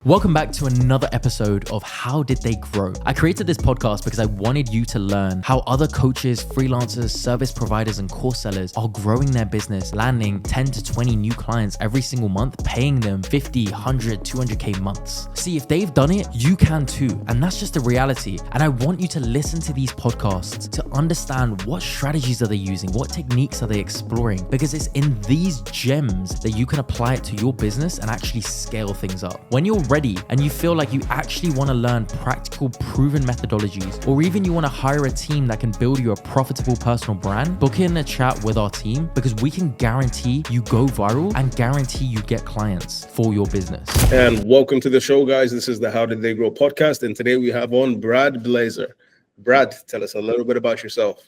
Welcome back to another episode of How Did They Grow? I created this podcast because I wanted you to learn how other coaches, freelancers, service providers, and course sellers are growing their business, landing 10 to 20 new clients every single month, paying them 50, 100, 200K months. See, if they've done it, you can too. And that's just the reality. And I want you to listen to these podcasts to understand what strategies are they using, what techniques are they exploring, because it's in these gems that you can apply it to your business and actually scale things up. When you're ready and you feel like you actually want to learn practical, proven methodologies, or even you want to hire a team that can build you a profitable personal brand, book in a chat with our team because we can guarantee you go viral and guarantee you get clients for your business. And welcome to the show, guys. This is the How Did They Grow podcast. And today we have on Brad Blazer. Brad, tell us a little bit about yourself.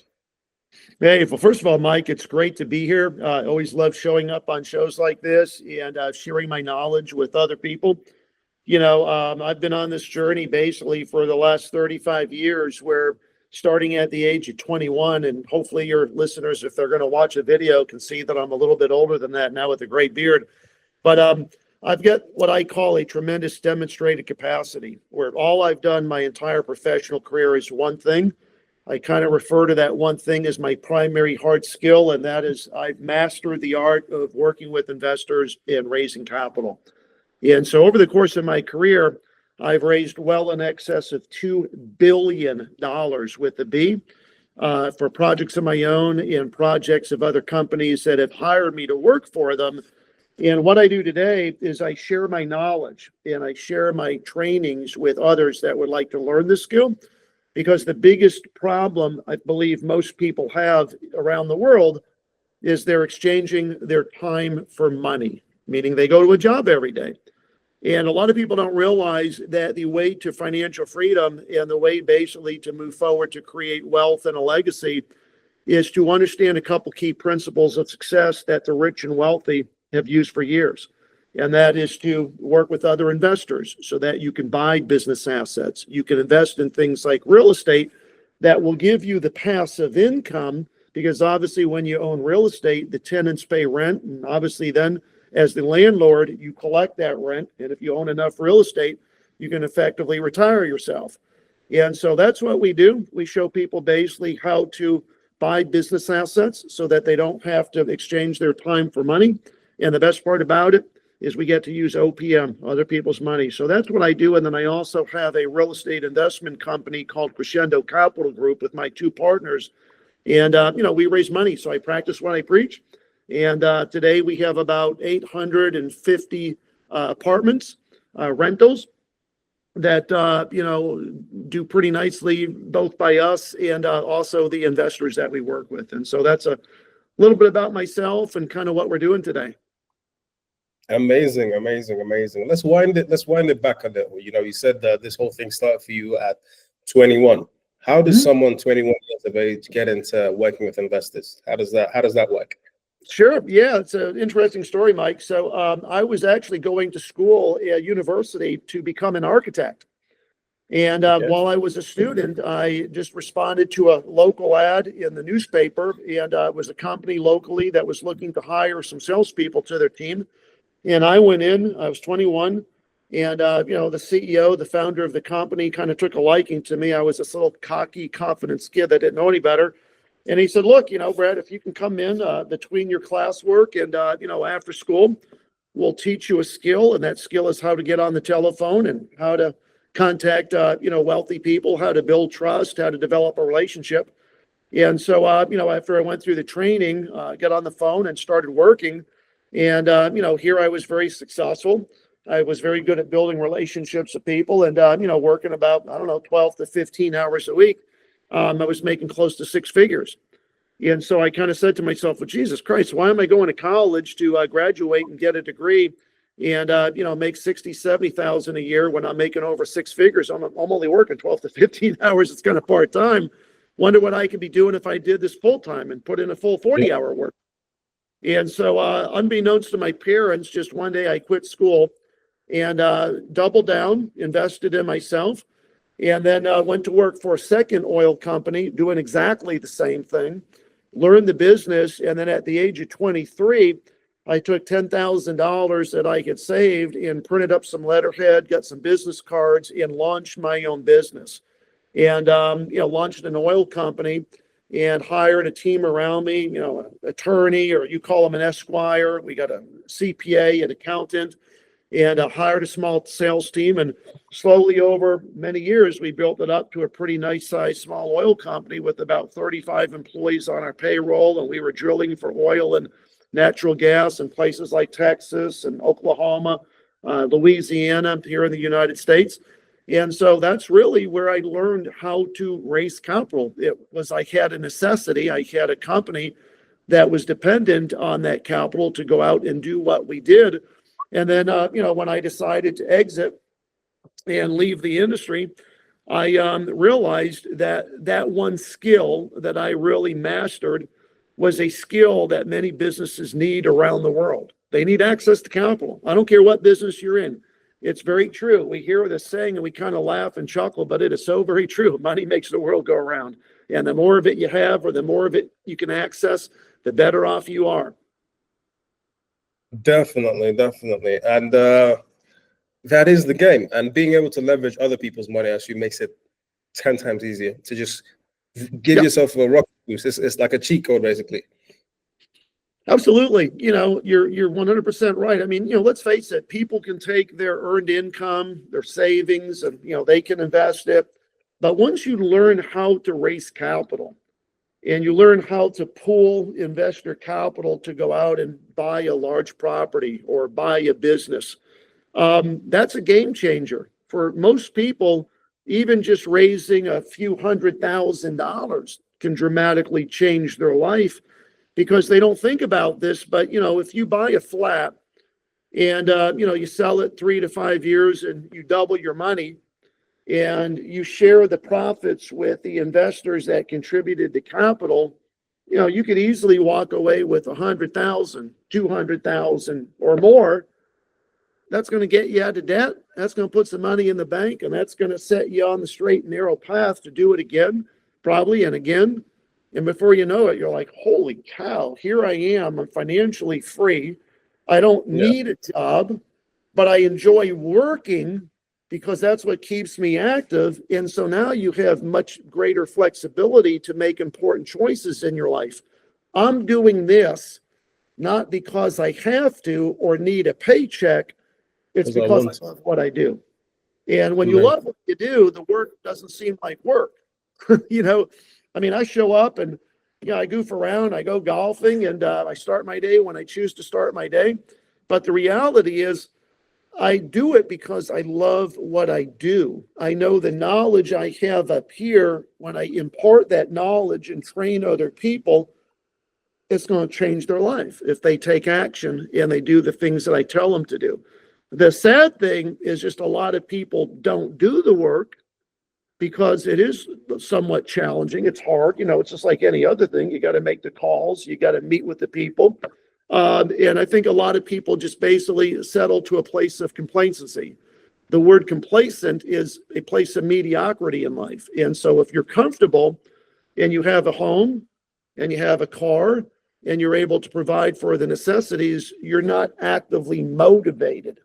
Hey, well, first of all, Mike, it's great to be here. I always love showing up on shows like this and sharing my knowledge with other people. You know, I've been on this journey basically for the last 35 years, where starting at the age of 21, and hopefully your listeners, if they're going to watch a video, can see that I'm a little bit older than that now with a gray beard. But I've got what I call a tremendous demonstrated capacity, where all I've done my entire professional career is one thing. I kind of refer to that one thing as my primary hard skill, and that is I've mastered the art of working with investors and raising capital. And so over the course of my career, I've raised well in excess of $2 billion with a B for projects of my own and projects of other companies that have hired me to work for them. And what I do today is I share my knowledge and I share my trainings with others that would like to learn this skill, because the biggest problem I believe most people have around the world is they're exchanging their time for money, meaning they go to a job every day. And a lot of people don't realize that the way to financial freedom and the way basically to move forward to create wealth and a legacy is to understand a couple key principles of success that the rich and wealthy have used for years. And that is to work with other investors so that you can buy business assets. You can invest in things like real estate that will give you the passive income, because obviously when you own real estate, the tenants pay rent, and obviously then as the landlord, you collect that rent. And if you own enough real estate, you can effectively retire yourself. And so that's what we do. We show people basically how to buy business assets so that they don't have to exchange their time for money. And the best part about it is we get to use OPM, other people's money. So that's what I do. And then I also have a real estate investment company called Crescendo Capital Group with my two partners. And, we raise money. So I practice what I preach. And today we have about 850 apartments, rentals that, do pretty nicely both by us and also the investors that we work with. And so that's a little bit about myself and kind of what we're doing today. Amazing. Let's wind it back a little. You said that this whole thing started for you at 21. How does someone 21 years of age get into working with investors? How does that work? Sure. Yeah, it's an interesting story, Mike. So I was actually going to school at university to become an architect. And while I was a student, I just responded to a local ad in the newspaper. And it was a company locally that was looking to hire some salespeople to their team. And I went in, I was 21. And, the CEO, the founder of the company, kind of took a liking to me. I was this little cocky, confident kid that didn't know any better. And he said, look, Brad, if you can come in between your classwork and, after school, we'll teach you a skill. And that skill is how to get on the telephone and how to contact, wealthy people, how to build trust, how to develop a relationship. And so, after I went through the training, got on the phone and started working. And, here I was very successful. I was very good at building relationships with people and, working about, 12 to 15 hours a week. I was making close to six figures. And so I kind of said to myself, well, Jesus Christ, why am I going to college to graduate and get a degree and, make 60, 70,000 a year when I'm making over six figures? I'm only working 12 to 15 hours. It's kind of part-time. Wonder what I could be doing if I did this full-time and put in a full 40-hour work. And so unbeknownst to my parents, just one day I quit school and doubled down, invested in myself. And then went to work for a second oil company doing exactly the same thing, learned the business. And then at the age of 23, I took $10,000 that I had saved and printed up some letterhead, got some business cards, and launched my own business. And launched an oil company and hired a team around me, an attorney, or you call them an esquire. We got a CPA, an accountant, and hired a small sales team. And slowly over many years, we built it up to a pretty nice sized small oil company with about 35 employees on our payroll. And we were drilling for oil and natural gas in places like Texas and Oklahoma, Louisiana, here in the United States. And so that's really where I learned how to raise capital. I had a necessity. I had a company that was dependent on that capital to go out and do what we did. And then, when I decided to exit and leave the industry, I realized that one skill that I really mastered was a skill that many businesses need around the world. They need access to capital. I don't care what business you're in. It's very true. We hear this saying and we kind of laugh and chuckle, but it is so very true. Money makes the world go around. And the more of it you have, or the more of it you can access, the better off you are. Definitely. And that is the game. And being able to leverage other people's money actually makes it 10 times easier to just give yourself a rocket boost. It's like a cheat code, basically. Absolutely. You're 100% right. I mean, let's face it, people can take their earned income, their savings, and, they can invest it. But once you learn how to raise capital and you learn how to pool investor capital to go out and buy a large property or buy a business, that's a game changer. For most people, even just raising a few $100,000 can dramatically change their life, because they don't think about this. But, if you buy a flat and, you sell it 3 to 5 years and you double your money and you share the profits with the investors that contributed to capital, you could easily walk away with 100,000, 200,000 or more. That's going to get you out of debt. That's going to put some money in the bank, and that's going to set you on the straight and narrow path to do it again, probably, and again. And before you know it, you're like, holy cow, here I am. I'm financially free. I don't need a job, but I enjoy working because that's what keeps me active. And so now you have much greater flexibility to make important choices in your life. I'm doing this not because I have to or need a paycheck. It's because I love what I do. And when you love what you do, the work doesn't seem like work. I show up and, I goof around, I go golfing, and I start my day when I choose to start my day. But the reality is I do it because I love what I do. I know the knowledge I have up here, when I impart that knowledge and train other people, it's going to change their life if they take action and they do the things that I tell them to do. The sad thing is just a lot of people don't do the work because it is somewhat challenging. It's hard. It's just like any other thing. You got to make the calls. You got to meet with the people. And I think a lot of people just basically settle to a place of complacency. The word complacent is a place of mediocrity in life. And so if you're comfortable and you have a home and you have a car and you're able to provide for the necessities, you're not actively motivated.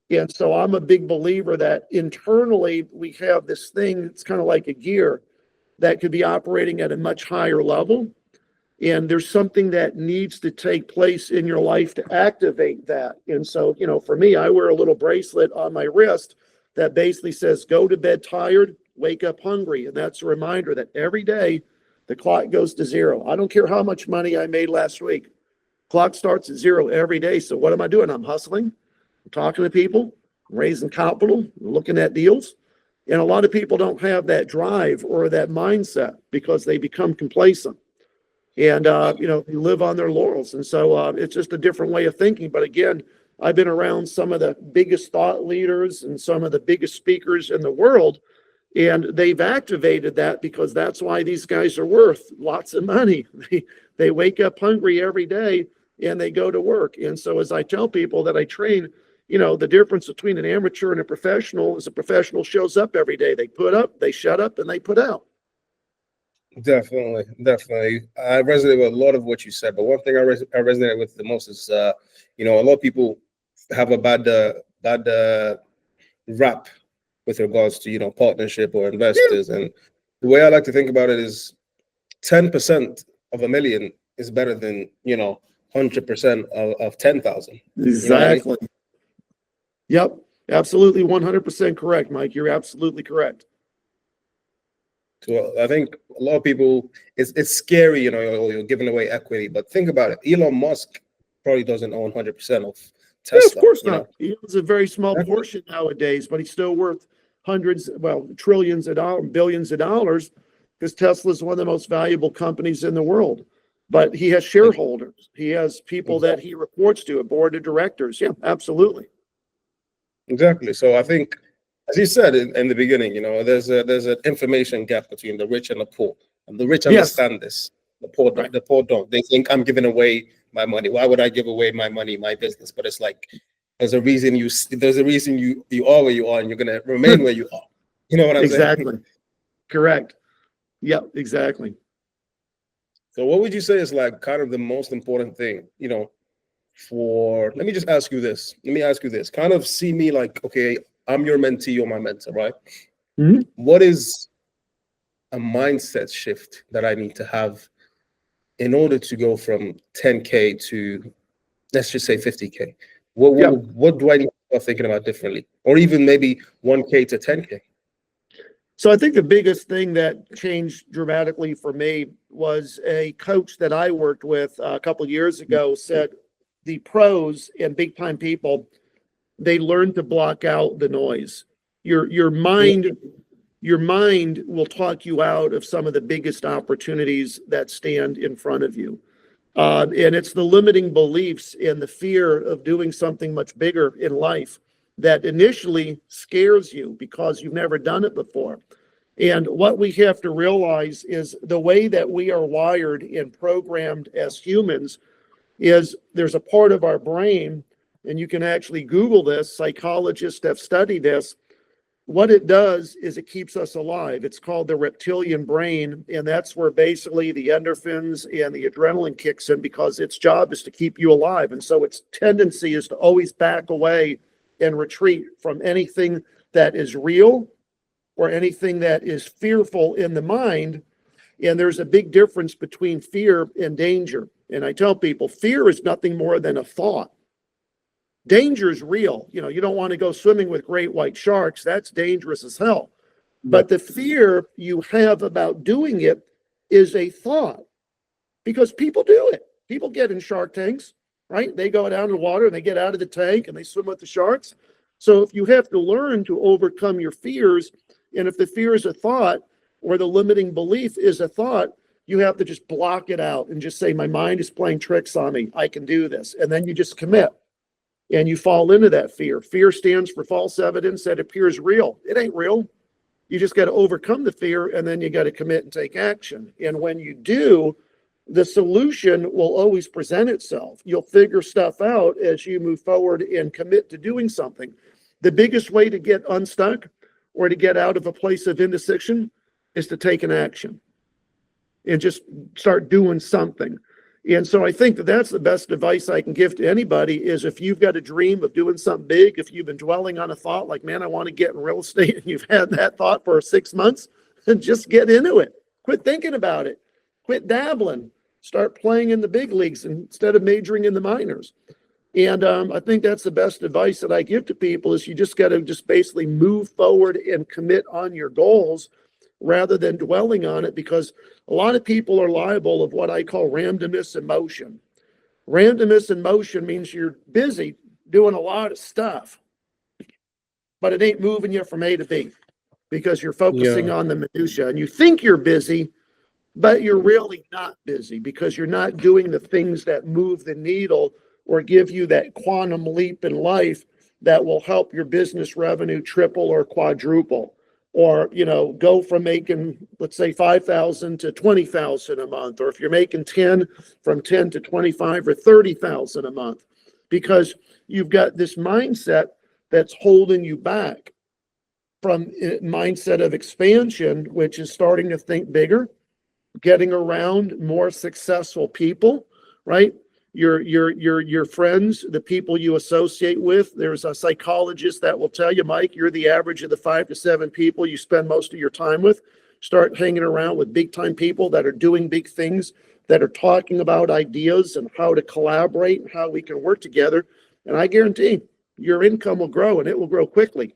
And so I'm a big believer that internally we have this thing, it's kind of like a gear that could be operating at a much higher level. And there's something that needs to take place in your life to activate that. And so, for me, I wear a little bracelet on my wrist that basically says, go to bed tired, wake up hungry. And that's a reminder that every day the clock goes to zero. I don't care how much money I made last week. Clock starts at zero every day. So what am I doing? I'm hustling. I'm talking to people, raising capital, looking at deals. And a lot of people don't have that drive or that mindset because they become complacent and, they live on their laurels. And so it's just a different way of thinking. But again, I've been around some of the biggest thought leaders and some of the biggest speakers in the world, and they've activated that because that's why these guys are worth lots of money. They wake up hungry every day and they go to work. And so as I tell people that I train, the difference between an amateur and a professional is a professional shows up every day. They put up, they shut up, and they put out. Definitely, definitely. I resonate with a lot of what you said, but one thing I resonate with the most is, a lot of people have a bad rap with regards to, partnership or investors. And the way I like to think about it is 10% of a million is better than, 100% of 10,000. You know what I mean? Exactly. Yep. Absolutely 100% correct, Mike. You're absolutely correct. So I think a lot of people, it's scary, you're giving away equity, but think about it. Elon Musk probably doesn't own 100% of Yeah, of Tesla. course you know? not. He owns a very small That's- portion nowadays, but he's still worth trillions of dollars, billions of dollars, because Tesla is one of the most valuable companies in the world. But he has shareholders. He has people that he reports to, a board of directors. Yeah, absolutely. Exactly. So I think, as you said in the beginning, there's an information gap between the rich and the poor. And the rich Yes. understand this. The poor don't. Right. The poor don't. They think I'm giving away my money. Why would I give away my money, my business? But it's like there's a reason you are where you are, and you're gonna remain where you are. You know what I'm saying? Exactly. Correct. Yep, exactly. So what would you say is like kind of the most important thing, let me just ask you this. Let me ask you this. Kind of see me like, okay, I'm your mentee or my mentor, right? Mhm. What is a mindset shift that I need to have in order to go from 10K to, let's just say 50K? What, Yep. what, what do I need to start thinking about differently? Or even maybe 1K to 10K? So I think the biggest thing that changed dramatically for me was a coach that I worked with a couple of years ago said the pros and big time people, they learn to block out the noise. Your mind will talk you out of some of the biggest opportunities that stand in front of you. And it's the limiting beliefs and the fear of doing something much bigger in life that initially scares you because you've never done it before. And what we have to realize is the way that we are wired and programmed as humans is there's a part of our brain, and you can actually Google this, psychologists have studied this. What it does is it keeps us alive. It's called the reptilian brain, and that's where basically the endorphins and the adrenaline kicks in because its job is to keep you alive. And so its tendency is to always back away and retreat from anything that is real or anything that is fearful in the mind. And there's a big difference between fear and danger. And I tell people, fear is nothing more than a thought. Danger is real. You don't want to go swimming with great white sharks. That's dangerous as hell. But the fear you have about doing it is a thought because people do it. People get in shark tanks, right? They go down in the water and they get out of the tank and they swim with the sharks. So if you have to learn to overcome your fears, and if the fear is a thought or the limiting belief is a thought, you have to just block it out and just say, my mind is playing tricks on me. I can do this. And then you just commit. And you fall into that fear. Fear stands for false evidence that appears real. It ain't real. You just got to overcome the fear, and then you got to commit and take action. And when you do, the solution will always present itself. You'll figure stuff out as you move forward and commit to doing something. The biggest way to get unstuck or to get out of a place of indecision is to take an action and just start doing something. And so I think that that's the best advice I can give to anybody is if you've got a dream of doing something big, if you've been dwelling on a thought like, man, I want to get in real estate, and you've had that thought for 6 months, then just get into it. Quit thinking about it. Quit dabbling. Start playing in the big leagues instead of majoring in the minors. And I think that's the best advice that I give to people is you just got to just basically move forward and commit on your goals rather than dwelling on it, because a lot of people are liable of what I call randomness in motion. Randomness in motion means you're busy doing a lot of stuff, but it ain't moving you from A to B because you're focusing on the minutia, and you think you're busy, but you're really not busy because you're not doing the things that move the needle or give you that quantum leap in life that will help your business revenue triple or quadruple. Or, go from making, let's say, 5,000 to 20,000 a month, or if you're making 10, from 10 to 25 or 30,000 a month, because you've got this mindset that's holding you back from a mindset of expansion, which is starting to think bigger, getting around more successful people, right? Your friends, the people you associate with. There's a psychologist that will tell you, Mike, you're the average of the 5 to 7 people you spend most of your time with. Start hanging around with big time people that are doing big things, that are talking about ideas and how to collaborate and how we can work together. And I guarantee your income will grow, and it will grow quickly.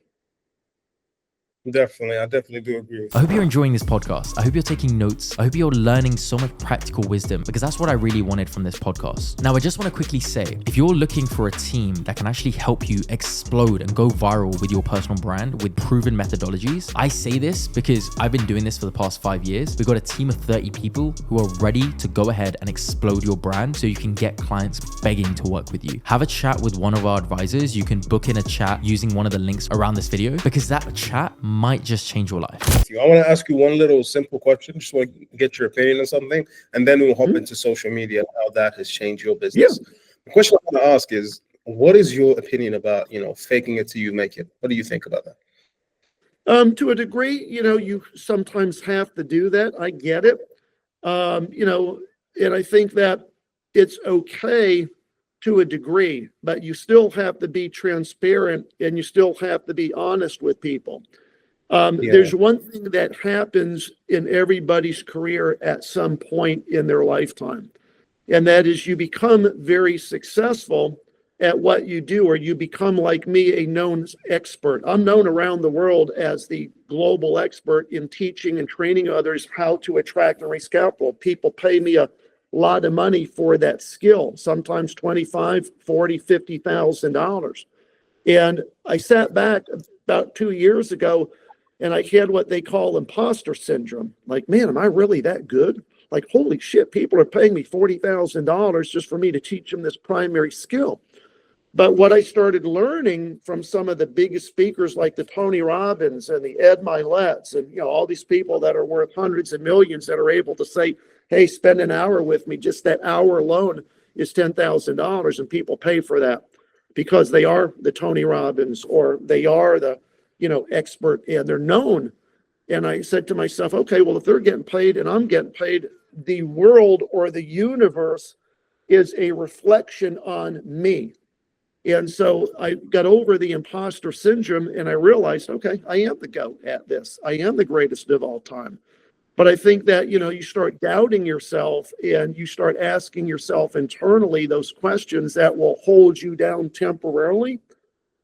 Definitely. I definitely do agree with I you. hope you're enjoying this podcast. I hope you're taking notes. I hope you're learning so much practical wisdom, because that's what I really wanted from this podcast. Now, I just want to quickly say, if you're looking for a team that can actually help you explode and go viral with your personal brand with proven methodologies, I say this because I've been doing this for the past 5 years. We've got a team of 30 people who are ready to go ahead and explode your brand so you can get clients begging to work with you. Have a chat with one of our advisors. You can book in a chat using one of the links around this video, because that chat might just change your life. I want to ask you one little simple question. Just want to get your opinion on something, and then we'll hop into social media and how that has changed your business. Yeah. The question I want to ask is, what is your opinion about, faking it till you make it? What do you think about that? To a degree, you sometimes have to do that. I get it. And I think that it's okay to a degree, but you still have to be transparent and you still have to be honest with people. There's one thing that happens in everybody's career at some point in their lifetime, and that is you become very successful at what you do, or you become, like me, a known expert. I'm known around the world as the global expert in teaching and training others how to attract and raise capital. People pay me a lot of money for that skill, sometimes $25,000, $40,000, $50,000. And I sat back about 2 years ago, and I had what they call imposter syndrome. Like, man, am I really that good? Like, holy shit, people are paying me $40,000 just for me to teach them this primary skill. But what I started learning from some of the biggest speakers like the Tony Robbins and the Ed Milet's and all these people that are worth hundreds of millions that are able to say, hey, spend an hour with me. Just that hour alone is $10,000, and people pay for that because they are the Tony Robbins, or they are the expert, and they're known. And I said to myself, okay, well, if they're getting paid and I'm getting paid, the world or the universe is a reflection on me. And so I got over the imposter syndrome, and I realized, okay, I am the GOAT at this. I am the greatest of all time. But I think that, you start doubting yourself, and you start asking yourself internally those questions that will hold you down temporarily.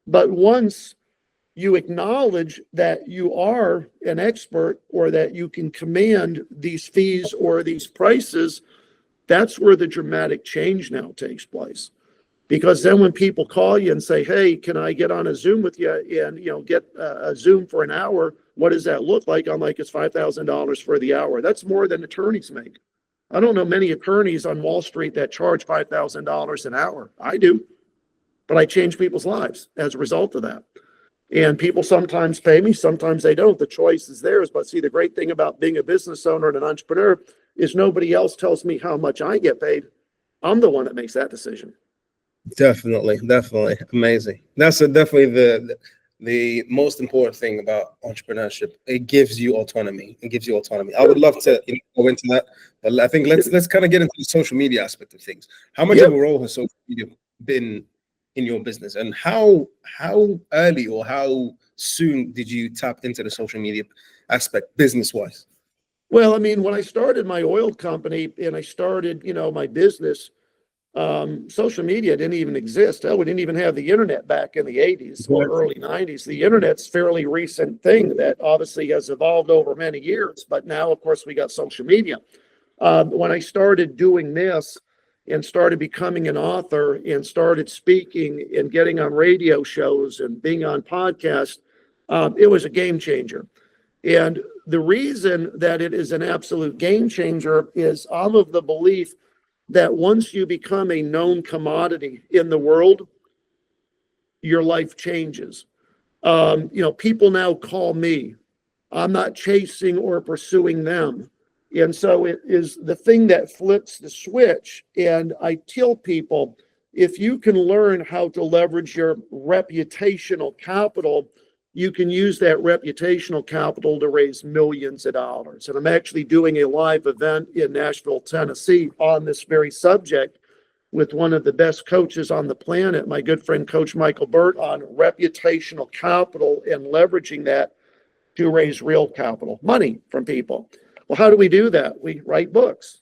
But once you acknowledge that you are an expert, or that you can command these fees or these prices, that's where the dramatic change now takes place. Because then when people call you and say, hey, can I get on a Zoom with you and, get a Zoom for an hour? What does that look like? I'm like, it's $5,000 for the hour. That's more than attorneys make. I don't know many attorneys on Wall Street that charge $5,000 an hour. I do, but I change people's lives as a result of that. And people sometimes pay me, sometimes they don't. The choice is theirs. But see, the great thing about being a business owner and an entrepreneur is nobody else tells me how much I get paid. I'm the one that makes that decision. Definitely. Amazing. That's definitely the most important thing about entrepreneurship. It gives you autonomy. I would love to go into that, but I think let's kind of get into the social media aspect of things. How much of a role has social media been in your business, and how early or how soon did you tap into the social media aspect business-wise? Well, I mean, when I started my oil company and I started, my business, social media didn't even exist. We didn't even have the internet back in the 80s or early 90s. The internet's a fairly recent thing that obviously has evolved over many years, but now, of course, we got social media. When I started doing this and started becoming an author and started speaking and getting on radio shows and being on podcasts, it was a game changer. And the reason that it is an absolute game changer is I'm of the belief that once you become a known commodity in the world, your life changes. People now call me. I'm not chasing or pursuing them. And so it is the thing that flips the switch. And I tell people, if you can learn how to leverage your reputational capital you can use that reputational capital to raise millions of dollars. And I'm actually doing a live event in Nashville, Tennessee on this very subject with one of the best coaches on the planet, my good friend, Coach Michael Burt, on reputational capital and leveraging that to raise real capital, money from people. Well, how do we do that? We write books.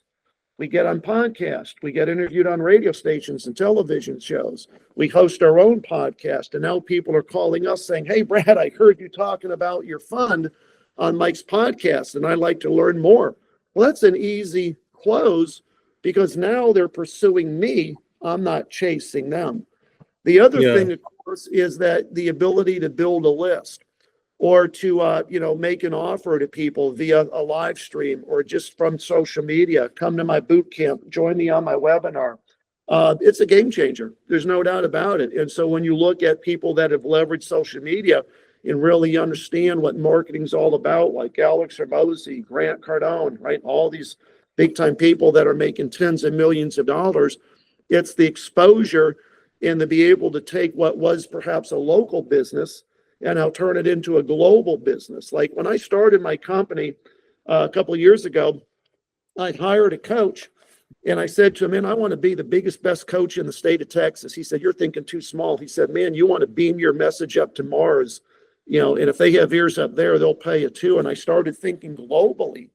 We get on podcasts. We get interviewed on radio stations and television shows. We host our own podcast. And now people are calling us saying, hey, Brad, I heard you talking about your fund on Mike's podcast, and I'd like to learn more. Well, that's an easy close because now they're pursuing me. I'm not chasing them. The other thing, of course, is that the ability to build a list or to, make an offer to people via a live stream or just from social media, come to my boot camp, join me on my webinar. It's a game changer. There's no doubt about it. And so when you look at people that have leveraged social media and really understand what marketing's all about, like Alex Hormozi, Grant Cardone, right? All these big time people that are making tens of millions of dollars, it's the exposure and to be able to take what was perhaps a local business and I'll turn it into a global business. Like when I started my company a couple of years ago, I hired a coach and I said to him, man, I want to be the biggest, best coach in the state of Texas. He said, you're thinking too small. He said, man, you want to beam your message up to Mars, and if they have ears up there, they'll pay you too. And I started thinking globally.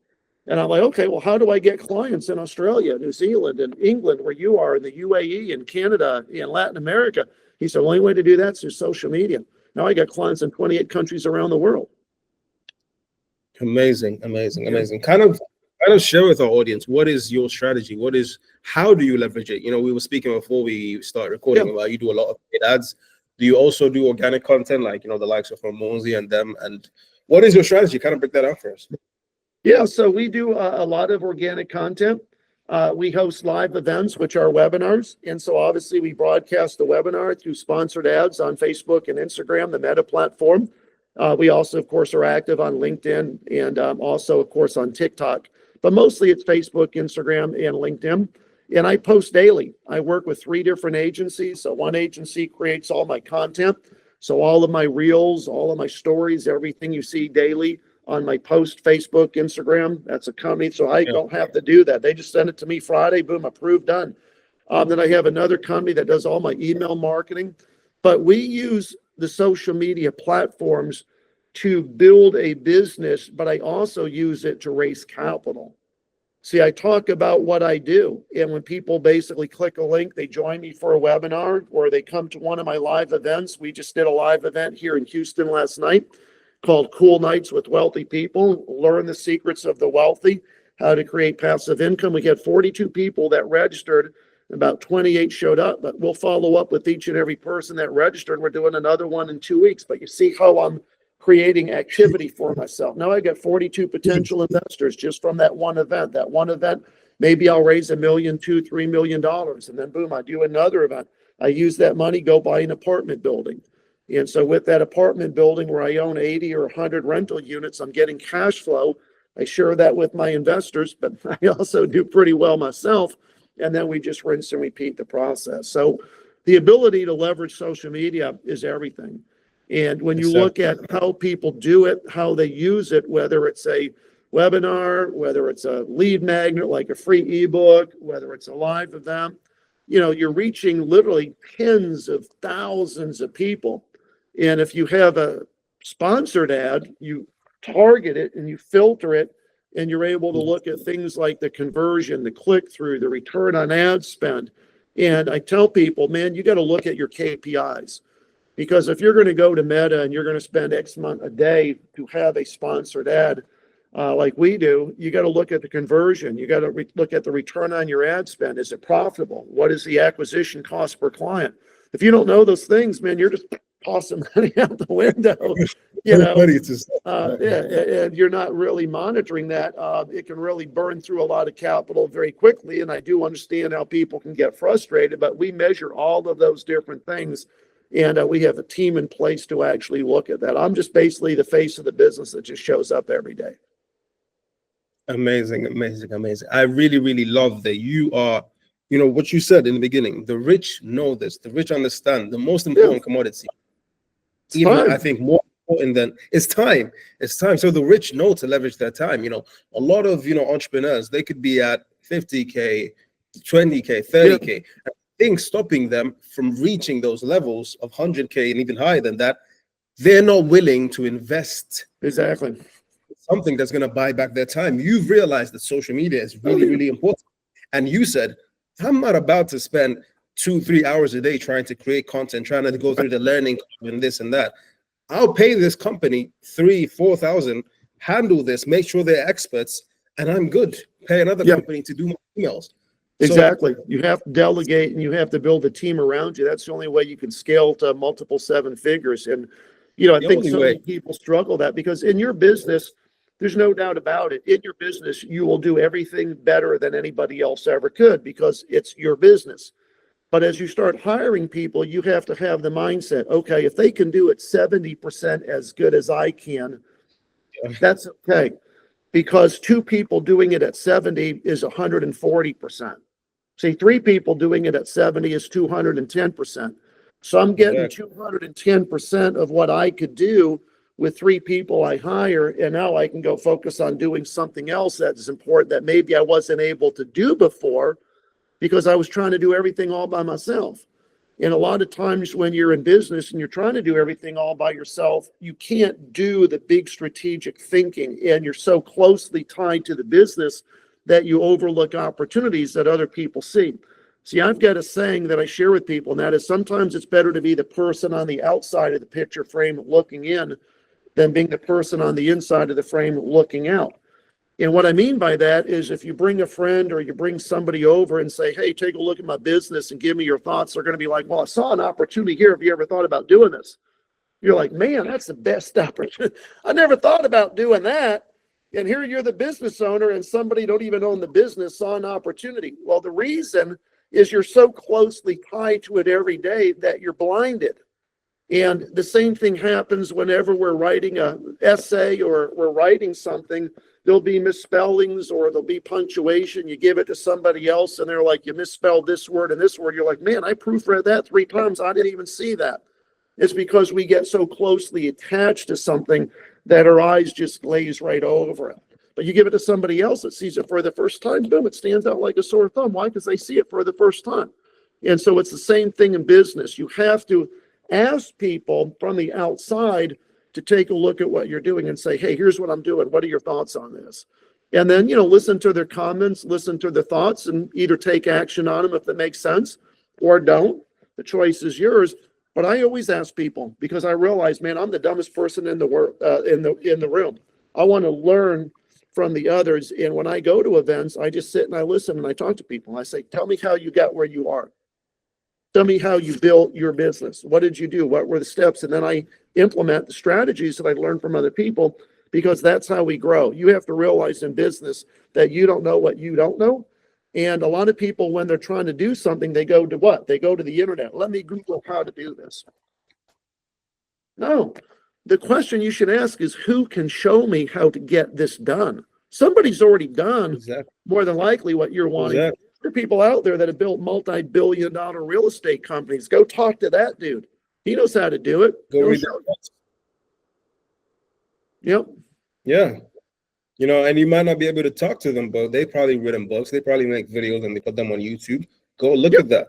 And I'm like, okay, well, how do I get clients in Australia, New Zealand, and England, where you are, in the UAE, and Canada, and Latin America? He said, the only way to do that is through social media. Now I got clients in 28 countries around the world. Amazing. Kind of share with our audience, what is your strategy? How do you leverage it? We were speaking before we start recording about you do a lot of paid ads. Do you also do organic content like, the likes of Hormozi and them? And what is your strategy? Kind of break that out for us. Yeah, so we do a lot of organic content. We host live events, which are webinars. And so obviously we broadcast the webinar through sponsored ads on Facebook and Instagram, the Meta platform. We also, of course, are active on LinkedIn and also, of course, on TikTok. But mostly it's Facebook, Instagram, and LinkedIn. And I post daily. I work with 3 different agencies. So one agency creates all my content. So all of my reels, all of my stories, everything you see daily on my post, Facebook, Instagram, that's a company. So I don't have to do that. They just send it to me Friday, boom, approved, done. Then I have another company that does all my email marketing. But we use the social media platforms to build a business, but I also use it to raise capital. See, I talk about what I do. And when people basically click a link, they join me for a webinar or they come to one of my live events. We just did a live event here in Houston last night called Cool Nights with Wealthy People. Learn the secrets of the wealthy, how to create passive income. We had 42 people that registered. About 28 showed up, but we'll follow up with each and every person that registered. We're doing another one in 2 weeks, but you see how I'm creating activity for myself. Now I got 42 potential investors just from that one event. That one event, maybe I'll raise $1 million, $2, $3 million. And then boom, I do another event. I use that money, go buy an apartment building. And so with that apartment building where I own 80 or 100 rental units, I'm getting cash flow. I share that with my investors, but I also do pretty well myself. And then we just rinse and repeat the process. So the ability to leverage social media is everything. And when you look at how people do it, how they use it, whether it's a webinar, whether it's a lead magnet, like a free ebook, whether it's a live event, you're reaching literally tens of thousands of people. And if you have a sponsored ad, you target it and you filter it, and you're able to look at things like the conversion, the click-through, the return on ad spend. And I tell people, man, you got to look at your KPIs. Because if you're going to go to Meta and you're going to spend X amount a day to have a sponsored ad like we do, you got to look at the conversion. You got to look at the return on your ad spend. Is it profitable? What is the acquisition cost per client? If you don't know those things, man, you're just tossing money out the window. And you're not really monitoring that. It can really burn through a lot of capital very quickly. And I do understand how people can get frustrated, but we measure all of those different things. And we have a team in place to actually look at that. I'm just basically the face of the business that just shows up every day. Amazing. I really, really love that you are, what you said in the beginning, the rich know this, the rich understand the most important commodity. Even I think more important than it's time. It's time. So the rich know to leverage their time. You know, a lot of entrepreneurs, they could be at 50K, 20K, 30K. And things stopping them from reaching those levels of 100K and even higher than that, they're not willing to invest Exactly. something that's going to buy back their time. You've realized that social media is really, really important. And you said, I'm not about to spend 2-3 hours a day trying to create content, trying to go through the learning and this and that. I'll pay this company 3,000-4,000, handle this, make sure they're experts, and I'm good. Pay another company to do my emails. Exactly. You have to delegate and you have to build a team around you. That's the only way you can scale to multiple 7 figures. And, I think so many people struggle that because in your business, there's no doubt about it. In your business, you will do everything better than anybody else ever could because it's your business. But as you start hiring people, you have to have the mindset, okay, if they can do it 70% as good as I can, that's okay. Because 2 people doing it at 70 is 140%. See, 3 people doing it at 70 is 210%. So I'm getting 210% of what I could do with 3 people I hire. And now I can go focus on doing something else that's important that maybe I wasn't able to do before because I was trying to do everything all by myself. And a lot of times when you're in business and you're trying to do everything all by yourself, you can't do the big strategic thinking. And you're so closely tied to the business that you overlook opportunities that other people see. See, I've got a saying that I share with people, and that is sometimes it's better to be the person on the outside of the picture frame looking in than being the person on the inside of the frame looking out. And what I mean by that is if you bring a friend or you bring somebody over and say, hey, take a look at my business and give me your thoughts, they're going to be like, well, I saw an opportunity here. Have you ever thought about doing this? You're like, man, that's the best opportunity. I never thought about doing that. And here you're the business owner and somebody don't even own the business saw an opportunity. Well, the reason is you're so closely tied to it every day that you're blinded. And the same thing happens whenever we're writing an essay or we're writing something. There'll be misspellings or there'll be punctuation. You give it to somebody else and they're like, you misspelled this word and this word. You're like, man, I proofread that 3 times. I didn't even see that. It's because we get so closely attached to something that our eyes just glaze right over it. But you give it to somebody else that sees it for the first time, boom, it stands out like a sore thumb. Why? Because they see it for the first time. And so it's the same thing in business. You have to ask people from the outside to take a look at what you're doing and say, hey, here's what I'm doing. What are your thoughts on this? And then, listen to their comments, listen to their thoughts, and either take action on them if it makes sense or don't. The choice is yours. But I always ask people because I realize, man, I'm the dumbest person in the world, in the room. I want to learn from the others. And when I go to events, I just sit and I listen and I talk to people. I say, tell me how you got where you are. Tell me how you built your business. What did you do? What were the steps? And then I implement the strategies that I learned from other people because that's how we grow. You have to realize in business that you don't know what you don't know. And a lot of people, when they're trying to do something, they go to what? They go to the internet. Let me Google how to do this. No, the question you should ask is who can show me how to get this done? Somebody's already done more than likely what you're wanting. There are people out there that have built multi-billion-dollar real estate companies. Go talk to that dude. He knows how to do it. Go read Yep. Yeah. And you might not be able to talk to them, but they probably written books. They probably make videos and they put them on YouTube. Go look at that.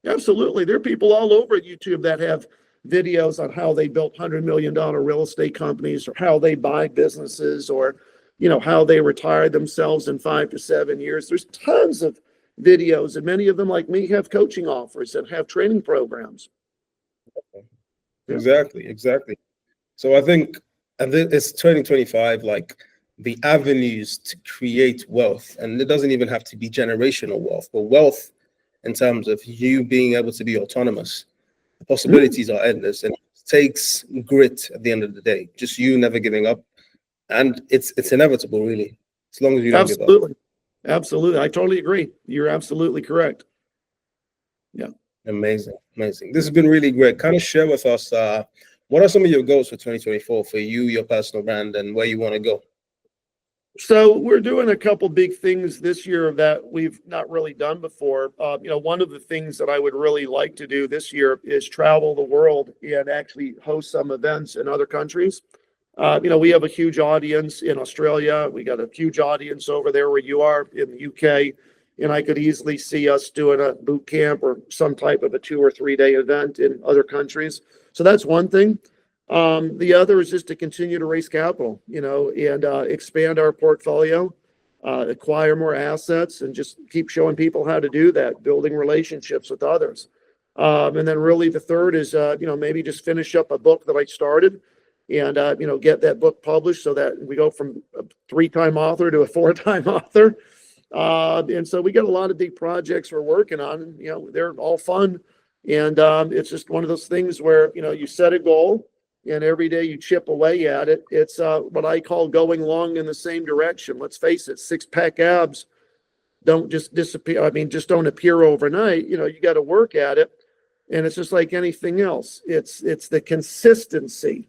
Absolutely. There are people all over YouTube that have videos on how they built $100 million real estate companies or how they buy businesses or, how they retired themselves in 5 to 7 years. There's tons of videos and many of them, like me, have coaching offers and have training programs. Exactly. So I think, and it's 2025, like the avenues to create wealth, and it doesn't even have to be generational wealth, but wealth in terms of you being able to be autonomous. The possibilities are endless, and it takes grit at the end of the day. Just you never giving up, and it's inevitable, really, as long as you don't give up. Absolutely, I totally agree. You're absolutely correct. Yeah, amazing. This has been really great. Kind of share with us what are some of your goals for 2024 for you, your personal brand, and where you want to go. So we're doing a couple big things this year that we've not really done before. One of the things that I would really like to do this year is travel the world and actually host some events in other countries. We have a huge audience in Australia. We got a huge audience over there where you are in the UK. And I could easily see us doing a boot camp or some type of a 2 or 3 day event in other countries. So that's one thing. The other is just to continue to raise capital, and expand our portfolio, acquire more assets, and just keep showing people how to do that, building relationships with others. And then really the third is, maybe just finish up a book that I started and, get that book published so that we go from a 3-time author to a 4-time author. And so we got a lot of big projects we're working on, and, they're all fun. And it's just one of those things where, you set a goal and every day you chip away at it. It's what I call going long in the same direction. Let's face it, 6-pack abs don't just disappear. I mean, just don't appear overnight. You got to work at it. And it's just like anything else. It's the consistency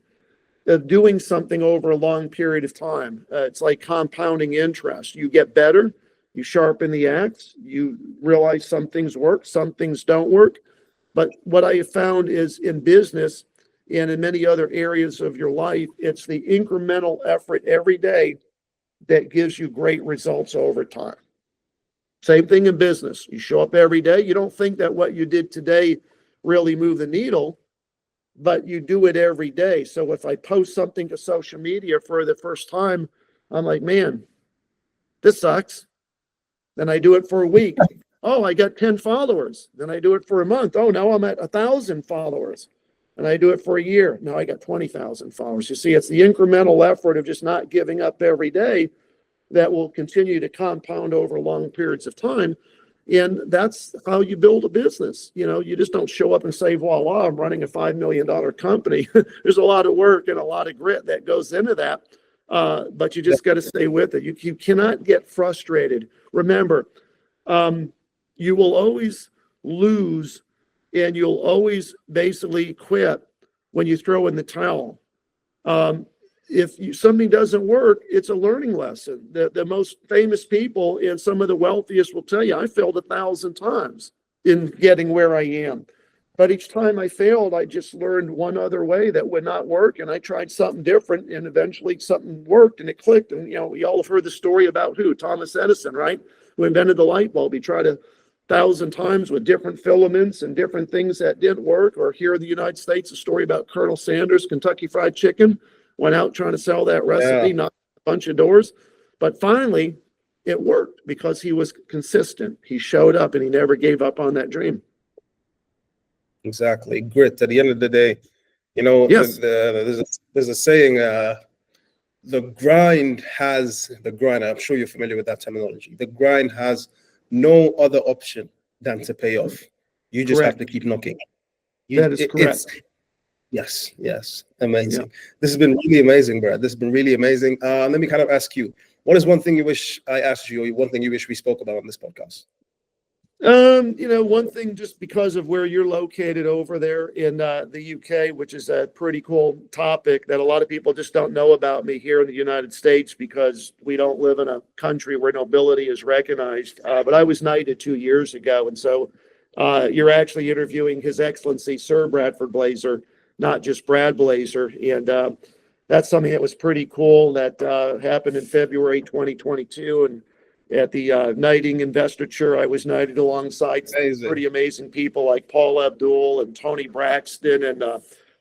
of doing something over a long period of time. It's like compounding interest. You get better, you sharpen the axe, you realize some things work, some things don't work. But what I have found is in business and in many other areas of your life, it's the incremental effort every day that gives you great results over time. Same thing in business. You show up every day. You don't think that what you did today really moved the needle, but you do it every day. So if I post something to social media for the first time, I'm like, man, this sucks. Then I do it for a week. Oh, I got 10 followers. Then I do it for a month. Oh, now I'm at 1,000 followers. And I do it for a year. Now I got 20,000 followers. You see, it's the incremental effort of just not giving up every day that will continue to compound over long periods of time. And that's how you build a business. You just don't show up and say, voila, I'm running a $5 million company. There's a lot of work and a lot of grit that goes into that. But you just got to stay with it. You cannot get frustrated. Remember, you will always lose and you'll always basically quit when you throw in the towel. If something doesn't work, it's a learning lesson. The most famous people and some of the wealthiest will tell you, I failed 1,000 times in getting where I am. But each time I failed, I just learned one other way that would not work. And I tried something different and eventually something worked and it clicked. And, we all have heard the story about who? Thomas Edison, right? Who invented the light bulb. He tried 1,000 times with different filaments and different things that didn't work. Or here in the United States, a story about Colonel Sanders, Kentucky Fried Chicken, went out trying to sell that recipe, knocked a bunch of doors. But finally, it worked because he was consistent. He showed up and he never gave up on that dream. Exactly. Grit. At the end of the day, Yes. there's a saying, the grind, I'm sure you're familiar with that terminology. The grind has no other option than to pay off. You just have to keep knocking. That is correct. Yes. Amazing. Yeah. This has been really amazing, Brad. This has been really amazing. Let me kind of ask you, what is one thing you wish I asked you, or one thing you wish we spoke about on this podcast? One thing, just because of where you're located over there in the UK, which is a pretty cool topic that a lot of people just don't know about me here in the United States because we don't live in a country where nobility is recognized. But I was knighted 2 years ago. And so you're actually interviewing His Excellency Sir Bradford Blazer, not just Brad Blazer. And that's something that was pretty cool that happened in February 2022. And at the knighting investiture, I was knighted alongside some pretty amazing people like Paul Abdul and Tony Braxton and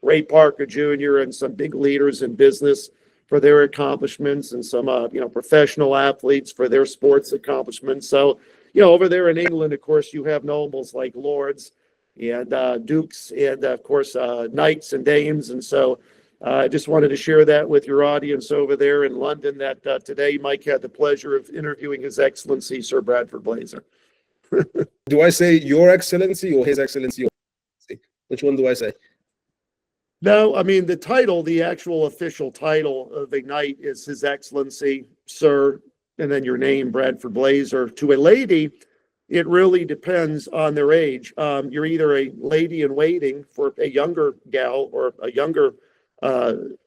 Ray Parker Jr. and some big leaders in business for their accomplishments and some professional athletes for their sports accomplishments. So, over there in England, of course, you have nobles like lords and dukes and, of course, knights and dames. And so I just wanted to share that with your audience over there in London that today Mike had the pleasure of interviewing His Excellency Sir Bradford Blazer. Do I say Your Excellency or His Excellency? Which one do I say? No, I mean, the actual official title of a knight is His Excellency, Sir, and then your name, Bradford Blazer. To a lady, it really depends on their age. You're either a lady in waiting for a younger gal or a younger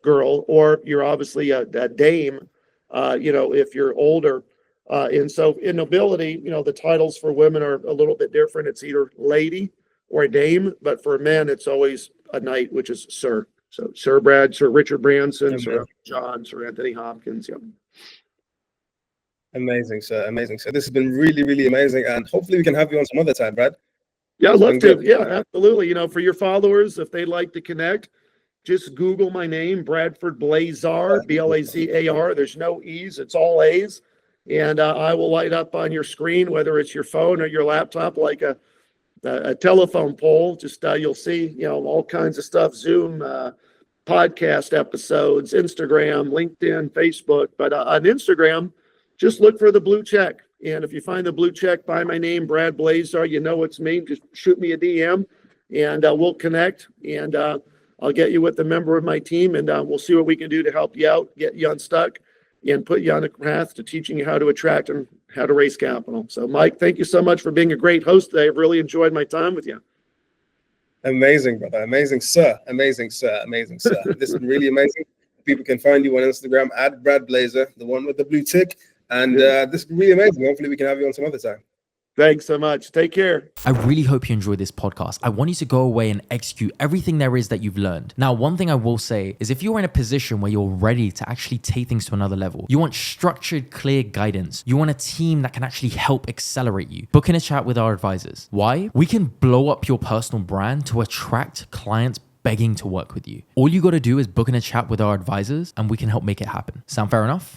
girl, or you're obviously a dame if you're older. And so in nobility, the titles for women are a little bit different. It's either lady or a dame, but for men, it's always a knight, which is sir. So Sir Brad, Sir Richard Branson, Sir John, Sir Anthony Hopkins. Yeah. Amazing, sir. Amazing, sir. This has been really, really amazing. And hopefully we can have you on some other time, Brad. Yeah, I'd love to. Yeah, absolutely. For your followers, if they'd like to connect, just Google my name, Bradford Blazar, Blazar. There's no E's, it's all A's. And I will light up on your screen, whether it's your phone or your laptop, like a telephone pole. Just you'll see, all kinds of stuff, Zoom, podcast episodes, Instagram, LinkedIn, Facebook. But on Instagram, just look for the blue check. And if you find the blue check by my name, Brad Blazar, it's me. Just shoot me a DM and we'll connect. And I'll get you with a member of my team and we'll see what we can do to help you out, get you unstuck, and put you on a path to teaching you how to attract and how to raise capital. So, Mike, thank you so much for being a great host today. I've really enjoyed my time with you. Amazing, brother. Amazing, sir. Amazing, sir. Amazing, sir. This is really amazing. People can find you on Instagram at Brad Blazar, the one with the blue tick. And this is really amazing. Hopefully we can have you on some other time. Thanks so much. Take care. I really hope you enjoyed this podcast. I want you to go away and execute everything there is that you've learned. Now, one thing I will say is if you're in a position where you're ready to actually take things to another level, you want structured, clear guidance, you want a team that can actually help accelerate you, book in a chat with our advisors. Why? We can blow up your personal brand to attract clients begging to work with you. All you got to do is book in a chat with our advisors and we can help make it happen. Sound fair enough?